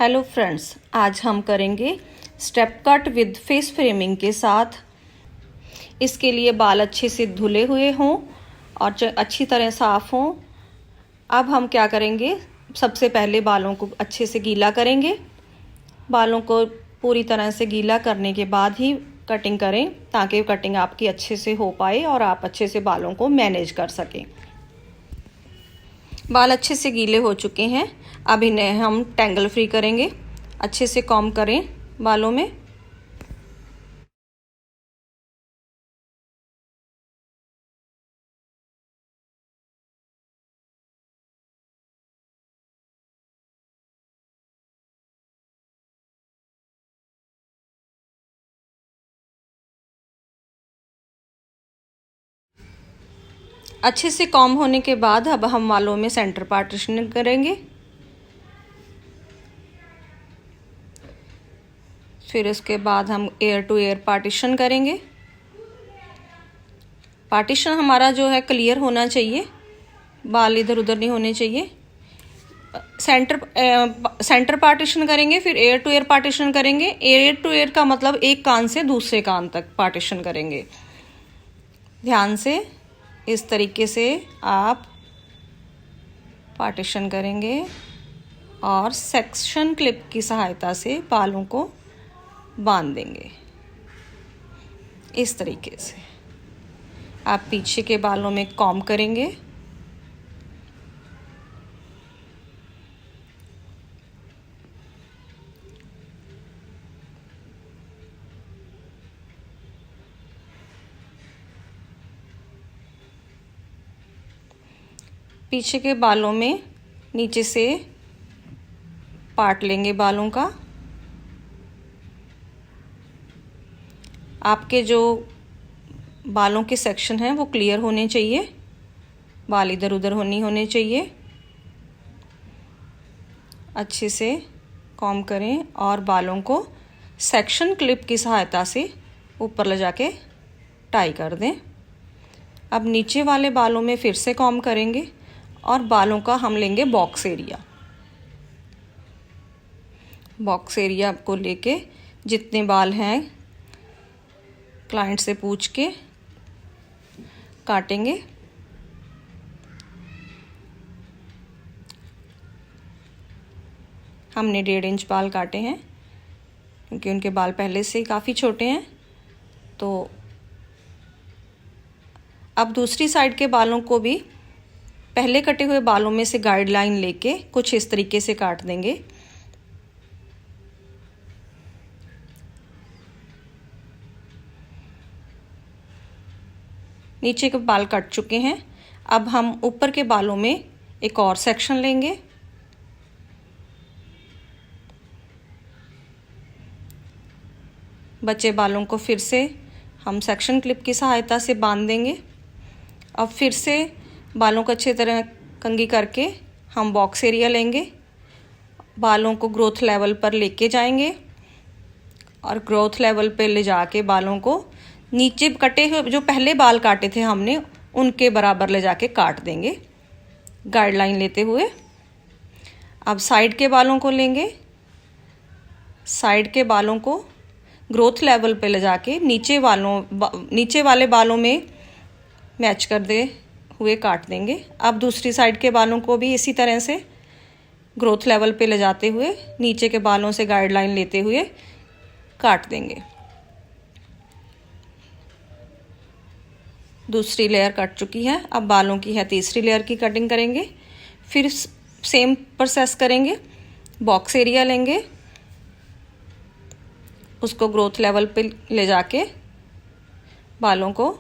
Hello friends, आज हम करेंगे step cut with face framing के साथ। इसके लिए बाल अच्छे से धुले हुए हों और अच्छी तरह साफ़ हों। अब हम क्या करेंगे, सबसे पहले बालों को अच्छे से गीला करेंगे। बालों को पूरी तरह से गीला करने के बाद ही कटिंग करें ताकि कटिंग आपकी अच्छे से हो पाए और आप अच्छे से बालों को मैनेज कर सकें। बाल अच्छे से गीले हो चुके हैं, अब इन्हें हम टैंगल फ्री करेंगे। अच्छे से कॉम्ब करें बालों में। अच्छे से कॉम्ब होने के बाद अब हम बालों में सेंटर पार्टीशन करेंगे। फिर उसके बाद हम एयर टू एयर पार्टीशन करेंगे। पार्टीशन हमारा जो है होना चाहिए, बाल इधर उधर नहीं होने चाहिए। सेंटर पार्टीशन करेंगे, फिर एयर टू एयर पार्टीशन करेंगे। एयर टू एयर का मतलब एक कान से दूसरे कान तक पार्टीशन करेंगे। ध्यान से इस तरीके से आप पार्टीशन करेंगे और सेक्शन क्लिप की सहायता से बालों को बांध देंगे। इस तरीके से आप पीछे के बालों में कॉम्ब करेंगे। पीछे के बालों में नीचे से पार्ट लेंगे बालों का। आपके जो बालों के सेक्शन हैं वो क्लियर होने चाहिए, बाल इधर उधर नहीं होने चाहिए। अच्छे से कॉम्ब करें और बालों को सेक्शन क्लिप की सहायता से ऊपर ले जाके टाई कर दें। अब नीचे वाले बालों में फिर से कॉम्ब करेंगे और बालों का हम लेंगे बॉक्स एरिया। बॉक्स एरिया को लेके जितने बाल हैं क्लाइंट से पूछ के काटेंगे। हमने 1.5 इंच बाल काटे हैं क्योंकि उनके बाल पहले से ही काफ़ी छोटे हैं। तो अब दूसरी साइड के बालों को भी पहले कटे हुए बालों में से गाइडलाइन लेके कुछ इस तरीके से काट देंगे। नीचे के बाल कट चुके हैं, अब हम ऊपर के बालों में एक और सेक्शन लेंगे। बचे बालों को फिर से हम सेक्शन क्लिप की सहायता से बांध देंगे। अब फिर से बालों को अच्छी तरह कंघी करके हम बॉक्स एरिया लेंगे। बालों को ग्रोथ लेवल पर लेके जाएंगे और ग्रोथ लेवल पे ले जाके बालों को नीचे कटे हुए जो पहले बाल काटे थे हमने उनके बराबर ले जाके काट देंगे गाइडलाइन लेते हुए। अब साइड के बालों को लेंगे। साइड के बालों को ग्रोथ लेवल पे ले जाके नीचे वाले बालों में मैच कर दे हुए काट देंगे। अब दूसरी साइड के बालों को भी इसी तरह से ग्रोथ लेवल पे ले जाते हुए नीचे के बालों से गाइडलाइन लेते हुए काट देंगे। दूसरी लेयर कट चुकी है, अब बालों की है तीसरी लेयर की कटिंग करेंगे। फिर सेम प्रोसेस करेंगे। बॉक्स एरिया लेंगे, उसको ग्रोथ लेवल पे ले जाके बालों को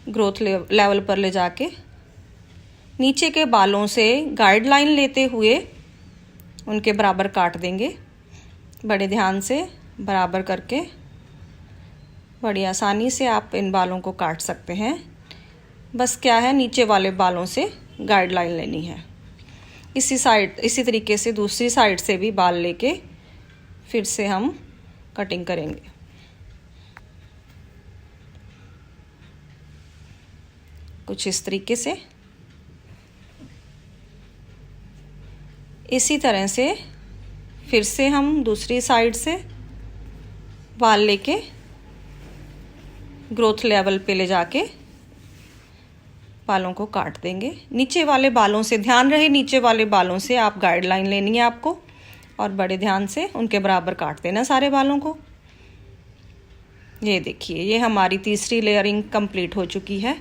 ग्रोथ लेवल पर ले जाके नीचे के बालों से गाइडलाइन लेते हुए उनके बराबर काट देंगे। बड़े ध्यान से बराबर करके बड़ी आसानी से आप इन बालों को काट सकते हैं। बस क्या है, नीचे वाले बालों से गाइडलाइन लेनी है। इसी तरीके से दूसरी साइड से भी बाल लेके फिर से हम कटिंग करेंगे। कुछ इस तरीके से। इसी तरह से फिर से हम दूसरी साइड से बाल लेके ग्रोथ लेवल पे ले जाके बालों को काट देंगे। नीचे वाले बालों से ध्यान रहे, नीचे वाले बालों से आप गाइडलाइन लेनी है आपको, और बड़े ध्यान से उनके बराबर काट देना सारे बालों को। ये देखिए, ये हमारी तीसरी लेयरिंग कंप्लीट हो चुकी है।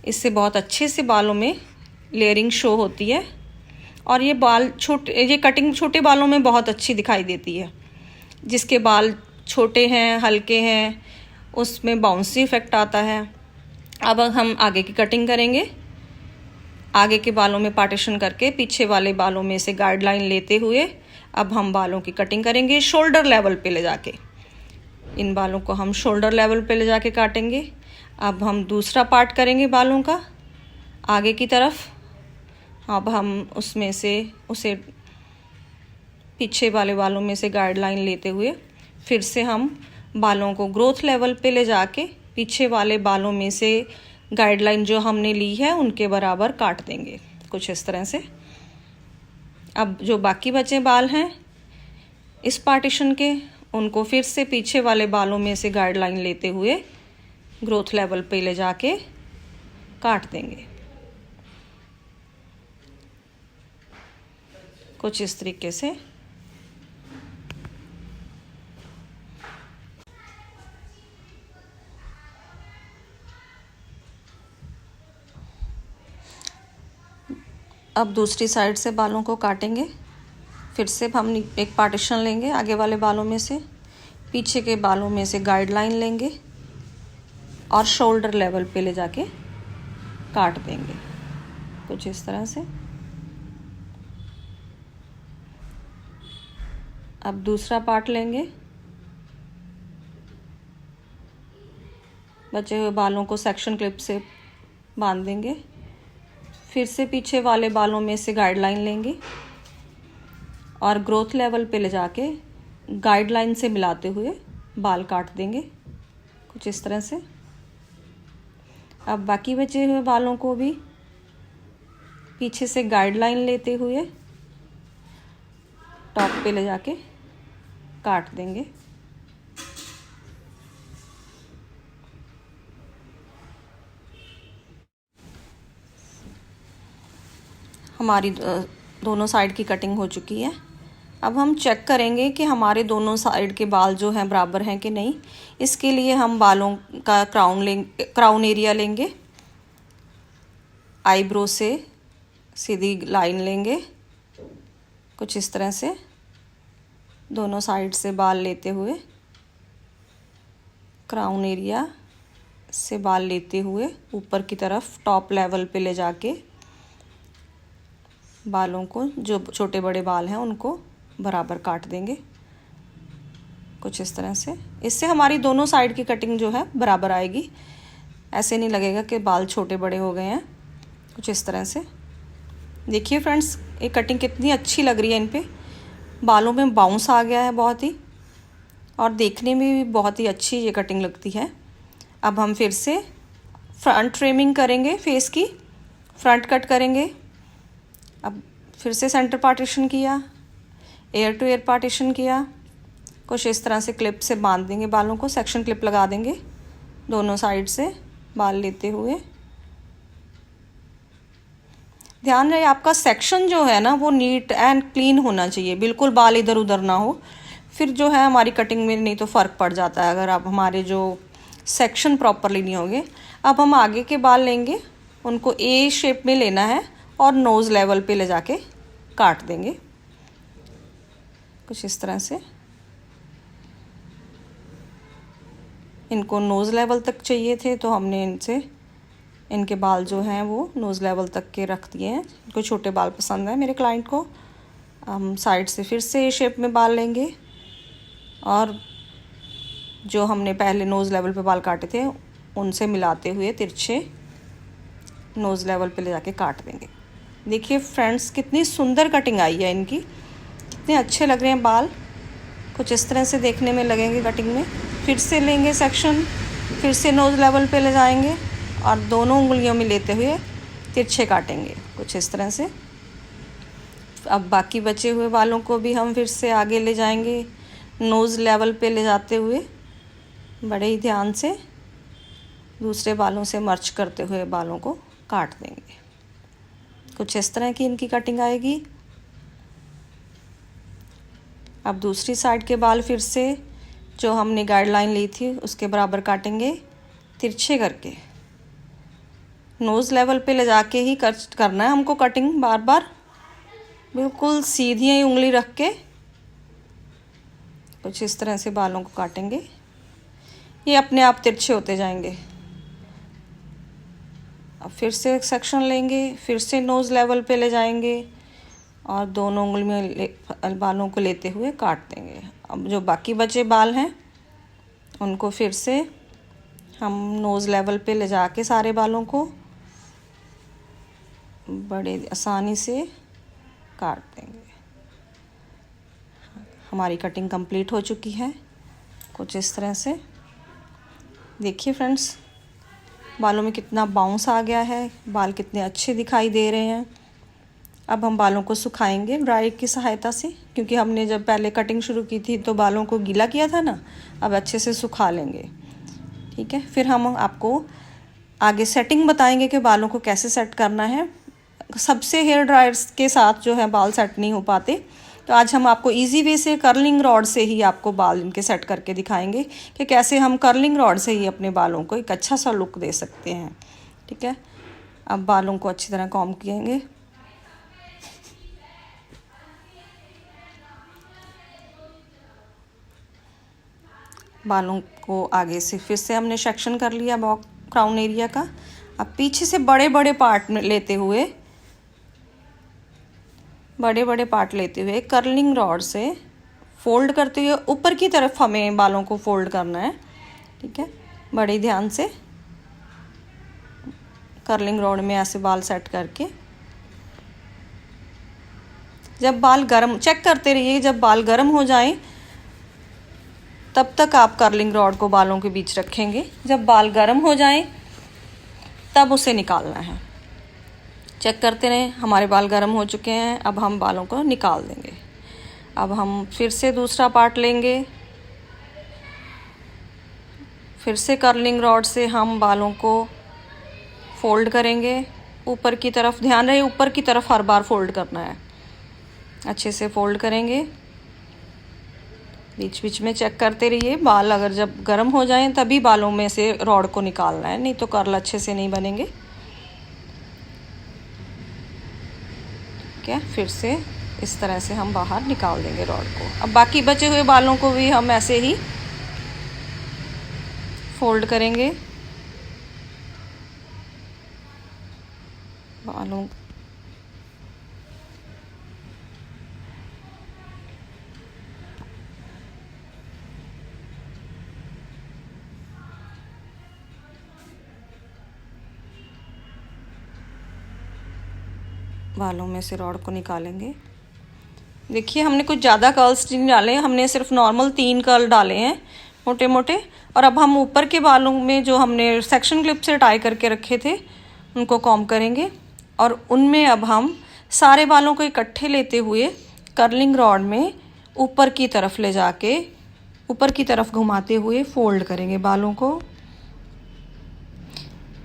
इससे बहुत अच्छे से बालों में लेयरिंग शो होती है, और ये बाल छोटे, ये कटिंग छोटे बालों में बहुत अच्छी दिखाई देती है। जिसके बाल छोटे हैं, हल्के हैं, उसमें बाउंसी इफेक्ट आता है। अब हम आगे की कटिंग करेंगे। आगे के बालों में पार्टीशन करके पीछे वाले बालों में से गाइडलाइन लेते हुए अब हम बालों की कटिंग करेंगे शोल्डर लेवल पे ले जाके। इन बालों को हम शोल्डर लेवल पे ले जाके काटेंगे। अब हम दूसरा पार्ट करेंगे बालों का आगे की तरफ। अब हम उसमें से उसे पीछे वाले बालों में से गाइडलाइन लेते हुए फिर से हम बालों को ग्रोथ लेवल पे ले जाके पीछे वाले बालों में से गाइडलाइन जो हमने ली है उनके बराबर काट देंगे, कुछ इस तरह से। अब जो बाकी बचे बाल हैं इस पार्टीशन के, उनको फिर से पीछे वाले बालों में से गाइडलाइन लेते हुए ग्रोथ लेवल पे ले जाके काट देंगे, कुछ इस तरीके से। अब दूसरी साइड से बालों को काटेंगे। फिर से हम एक पार्टीशन लेंगे आगे वाले बालों में से, पीछे के बालों में से गाइडलाइन लेंगे और शोल्डर लेवल पे ले जाके काट देंगे, कुछ इस तरह से। अब दूसरा पार्ट लेंगे, बचे हुए बालों को सेक्शन क्लिप से बांध देंगे। फिर से पीछे वाले बालों में से गाइडलाइन लेंगे और ग्रोथ लेवल पे ले जाके गाइडलाइन से मिलाते हुए बाल काट देंगे, कुछ इस तरह से। अब बाकी बचे हुए बालों को भी पीछे से गाइडलाइन लेते हुए टॉप पे ले जाके काट देंगे। हमारी दोनों साइड की कटिंग हो चुकी है। अब हम चेक करेंगे कि हमारे दोनों साइड के बाल जो हैं बराबर हैं कि नहीं। इसके लिए हम बालों का क्राउन एरिया लेंगे, आईब्रो से सीधी लाइन लेंगे, कुछ इस तरह से दोनों साइड से बाल लेते हुए क्राउन एरिया से बाल लेते हुए ऊपर की तरफ टॉप लेवल पे ले जाके बालों को, जो छोटे बड़े बाल हैं उनको बराबर काट देंगे, कुछ इस तरह से। इससे हमारी दोनों साइड की कटिंग जो है बराबर आएगी, ऐसे नहीं लगेगा कि बाल छोटे बड़े हो गए हैं, कुछ इस तरह से। देखिए फ्रेंड्स, ये कटिंग कितनी अच्छी लग रही है। इन पे बालों में बाउंस आ गया है बहुत ही, और देखने में भी बहुत ही अच्छी ये कटिंग लगती है। अब हम फिर से फ्रंट ट्रिमिंग करेंगे, फेस की फ्रंट कट करेंगे। अब फिर से सेंटर पार्टीशन किया, एयर टू एयर पार्टीशन किया, कुछ इस तरह से क्लिप से बांध देंगे बालों को, सेक्शन क्लिप लगा देंगे दोनों साइड से बाल लेते हुए। ध्यान रहे आपका सेक्शन जो है ना वो नीट एंड क्लीन होना चाहिए, बिल्कुल बाल इधर उधर ना हो, फिर जो है हमारी कटिंग में नहीं तो फ़र्क पड़ जाता है अगर आप हमारे जो सेक्शन प्रॉपरली नहीं होंगे। अब हम आगे के बाल लेंगे, उनको ए शेप में लेना है और नोज़ लेवल पे ले जाके काट देंगे, कुछ इस तरह से। इनको नोज़ लेवल तक चाहिए थे तो हमने इनके बाल जो हैं वो नोज़ लेवल तक के रख दिए हैं। इनको छोटे बाल पसंद है मेरे क्लाइंट को। हम साइड से फिर से ए शेप में बाल लेंगे और जो हमने पहले नोज़ लेवल पे बाल काटे थे उनसे मिलाते हुए तिरछे नोज़ लेवल पे ले जाके काट देंगे। देखिए फ्रेंड्स, कितनी सुंदर कटिंग आई है इनकी, कितने अच्छे लग रहे हैं बाल, कुछ इस तरह से देखने में लगेंगे कटिंग में। फिर से लेंगे सेक्शन, फिर से नोज़ लेवल पे ले जाएंगे और दोनों उंगलियों में लेते हुए तिरछे काटेंगे, कुछ इस तरह से। अब बाकी बचे हुए बालों को भी हम फिर से आगे ले जाएंगे, नोज़ लेवल पे ले जाते हुए बड़े ही ध्यान से दूसरे बालों से मर्ज करते हुए बालों को काट देंगे। कुछ इस तरह की इनकी कटिंग आएगी। अब दूसरी साइड के बाल फिर से जो हमने गाइडलाइन ली थी उसके बराबर काटेंगे, तिरछे करके नोज़ लेवल पे ले जाके ही करना है हमको कटिंग, बार बार बिल्कुल सीधी ही उंगली रख के कुछ इस तरह से बालों को काटेंगे। ये अपने आप तिरछे होते जाएंगे। अब फिर से एक सेक्शन लेंगे, फिर से नोज़ लेवल पे ले जाएंगे और दोनों उंगली में बालों को लेते हुए काट देंगे। अब जो बाकी बचे बाल हैं उनको फिर से हम नोज़ लेवल पे ले जाके सारे बालों को बड़े आसानी से काट देंगे। हमारी कटिंग कंप्लीट हो चुकी है कुछ इस तरह से। देखिए फ्रेंड्स, बालों में कितना बाउंस आ गया है, बाल कितने अच्छे दिखाई दे रहे हैं। अब हम बालों को सुखाएंगे ड्रायर की सहायता से, क्योंकि हमने जब पहले कटिंग शुरू की थी तो बालों को गीला किया था ना। अब अच्छे से सुखा लेंगे, ठीक है। फिर हम आपको आगे सेटिंग बताएंगे कि बालों को कैसे सेट करना है। सबसे हेयर ड्रायर्स के साथ जो है बाल सेट नहीं हो पाते, तो आज हम आपको इजी वे से कर्लिंग रॉड से ही आपको बाल इनके सेट करके दिखाएंगे कि कैसे हम कर्लिंग रॉड से ही अपने बालों को एक अच्छा सा लुक दे सकते हैं, ठीक है। अब बालों को अच्छी तरह कॉम्ब किएंगे। बालों को आगे से फिर से हमने सेक्शन कर लिया क्राउन एरिया का। अब पीछे से बड़े बड़े पार्ट लेते हुए कर्लिंग रॉड से फोल्ड करते हुए ऊपर की तरफ हमें बालों को फोल्ड करना है, ठीक है। बड़े ध्यान से कर्लिंग रॉड में ऐसे बाल सेट करके जब बाल गर्म चेक करते रहिए, जब बाल गर्म हो जाएं तब तक आप कर्लिंग रॉड को बालों के बीच रखेंगे। जब बाल गर्म हो जाएं तब उसे निकालना है। चेक करते रहें, हमारे बाल गर्म हो चुके हैं। अब हम बालों को निकाल देंगे। अब हम फिर से दूसरा पार्ट लेंगे, फिर से कर्लिंग रॉड से हम बालों को फोल्ड करेंगे ऊपर की तरफ। ध्यान रहे ऊपर की तरफ हर बार फोल्ड करना है। अच्छे से फोल्ड करेंगे, बीच बीच में चेक करते रहिए। बाल अगर जब गर्म हो जाएं तभी बालों में से रॉड को निकालना है, नहीं तो कर्ल अच्छे से नहीं बनेंगे, ठीक है। फिर से इस तरह से हम बाहर निकाल देंगे रॉड को। अब बाकी बचे हुए बालों को भी हम ऐसे ही फोल्ड करेंगे। बालों बालों में से रॉड को निकालेंगे। देखिए, हमने कुछ ज़्यादा कर्ल्स नहीं डाले, हमने सिर्फ नॉर्मल 3 कर्ल डाले हैं मोटे मोटे। और अब हम ऊपर के बालों में जो हमने सेक्शन क्लिप से टाई करके रखे थे उनको कॉम्ब करेंगे और उनमें अब हम सारे बालों को इकट्ठे लेते हुए कर्लिंग रॉड में ऊपर की तरफ ले जाके ऊपर की तरफ घुमाते हुए फोल्ड करेंगे बालों को।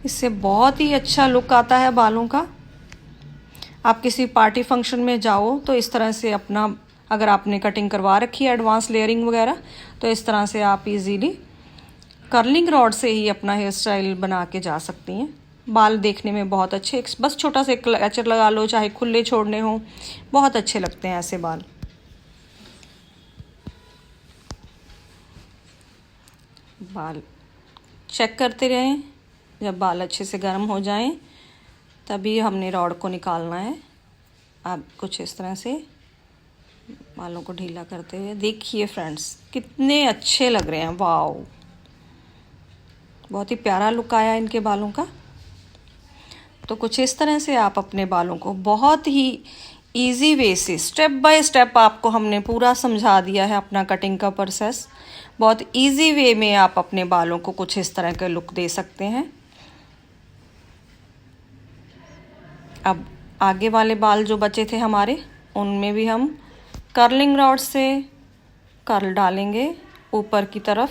इससे बहुत ही अच्छा लुक आता है बालों का। आप किसी पार्टी फंक्शन में जाओ तो इस तरह से अपना, अगर आपने कटिंग करवा रखी है एडवांस लेयरिंग वगैरह, तो इस तरह से आप इजीली कर्लिंग रॉड से ही अपना हेयर स्टाइल बना के जा सकती हैं। बाल देखने में बहुत अच्छे, बस छोटा सा क्लचर लगा लो, चाहे खुले छोड़ने हो, बहुत अच्छे लगते हैं ऐसे बाल। बाल चेक करते रहें, जब बाल अच्छे से गर्म हो जाएं तभी हमने रॉड को निकालना है। आप कुछ इस तरह से बालों को ढीला करते हुए देखिए फ्रेंड्स, कितने अच्छे लग रहे हैं। वाओ, बहुत ही प्यारा लुक आया इनके बालों का। तो कुछ इस तरह से आप अपने बालों को बहुत ही इजी वे से स्टेप बाय स्टेप आपको हमने पूरा समझा दिया है अपना कटिंग का प्रोसेस। बहुत इजी वे में आप अपने बालों को कुछ इस तरह का लुक दे सकते हैं। अब आगे वाले बाल जो बचे थे हमारे, उनमें भी हम कर्लिंग रॉड से कर्ल डालेंगे ऊपर की तरफ।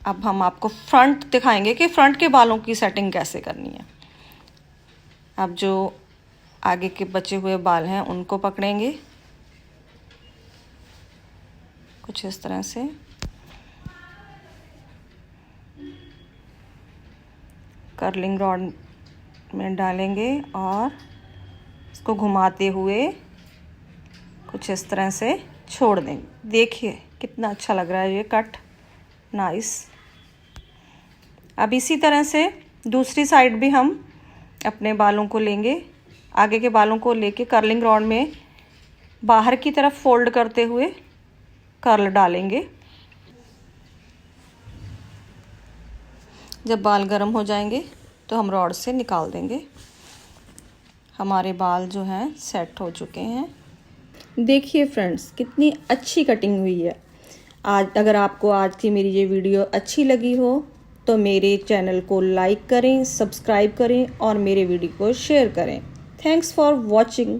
अब हम आपको फ्रंट दिखाएंगे कि फ्रंट के बालों की सेटिंग कैसे करनी है। अब जो आगे के बचे हुए बाल हैं उनको पकड़ेंगे कुछ इस तरह से, कर्लिंग रॉड में डालेंगे और इसको घुमाते हुए कुछ इस तरह से छोड़ देंगे। देखिए कितना अच्छा लग रहा है ये कट, नाइस। अब इसी तरह से दूसरी साइड भी हम अपने बालों को लेंगे, आगे के बालों को लेके कर्लिंग रॉड में बाहर की तरफ फोल्ड करते हुए कर्ल डालेंगे। जब बाल गर्म हो जाएंगे तो हम रॉड से निकाल देंगे। हमारे बाल जो हैं सेट हो चुके हैं। देखिए फ्रेंड्स कितनी अच्छी कटिंग हुई है। आज अगर आपको आज की मेरी ये वीडियो अच्छी लगी हो तो मेरे चैनल को लाइक करें, सब्सक्राइब करें और मेरे वीडियो को शेयर करें। Thanks for watching.